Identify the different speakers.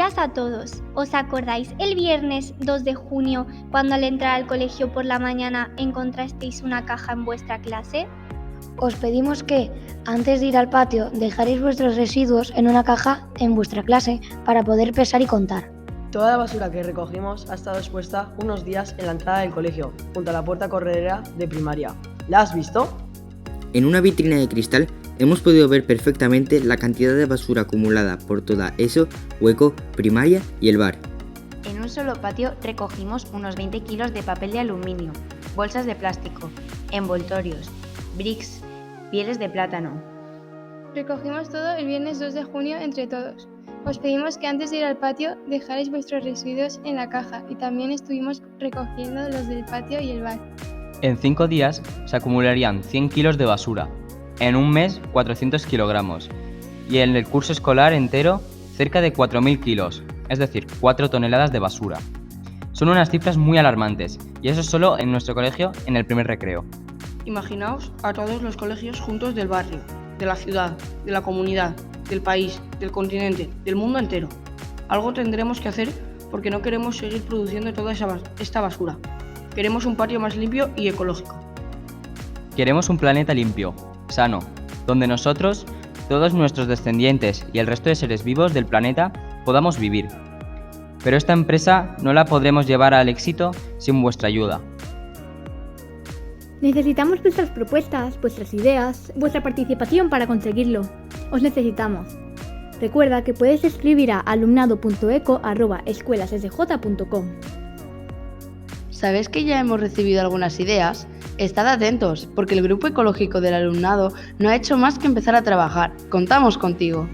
Speaker 1: días a todos. ¿Os acordáis el viernes 2 de junio cuando al entrar al colegio por la mañana encontrasteis una caja en vuestra clase?
Speaker 2: Os pedimos que, antes de ir al patio, dejaréis vuestros residuos en una caja en vuestra clase para poder pesar y contar.
Speaker 3: Toda la basura que recogimos ha estado expuesta unos días en la entrada del colegio, junto a la puerta corredera de primaria. ¿La has visto?
Speaker 4: En una vitrina de cristal hemos podido ver perfectamente la cantidad de basura acumulada por toda ESO, Hueco, Primaria y el bar.
Speaker 5: En un solo patio recogimos unos 20 kilos de papel de aluminio, bolsas de plástico, envoltorios, bricks, pieles de plátano.
Speaker 6: Recogimos todo el viernes 2 de junio entre todos. Os pedimos que antes de ir al patio dejarais vuestros residuos en la caja y también estuvimos recogiendo los del patio y el bar.
Speaker 7: En 5 días se acumularían 100 kilos de basura, en un mes 400 kilogramos y en el curso escolar entero cerca de 4.000 kilos, es decir, 4 toneladas de basura. Son unas cifras muy alarmantes y eso solo en nuestro colegio en el primer recreo.
Speaker 8: Imaginaos a todos los colegios juntos del barrio, de la ciudad, de la comunidad, del país, del continente, del mundo entero. Algo tendremos que hacer porque no queremos seguir produciendo toda esta basura. Queremos un patio más limpio y ecológico.
Speaker 7: Queremos un planeta limpio, sano, donde nosotros, todos nuestros descendientes y el resto de seres vivos del planeta podamos vivir. Pero esta empresa no la podremos llevar al éxito sin vuestra ayuda.
Speaker 9: Necesitamos vuestras propuestas, vuestras ideas, vuestra participación para conseguirlo. Os necesitamos. Recuerda que puedes escribir a alumnado.eco@escuelassj.com.
Speaker 10: ¿Sabes que ya hemos recibido algunas ideas? Estad atentos, porque el grupo ecológico del alumnado no ha hecho más que empezar a trabajar. Contamos contigo.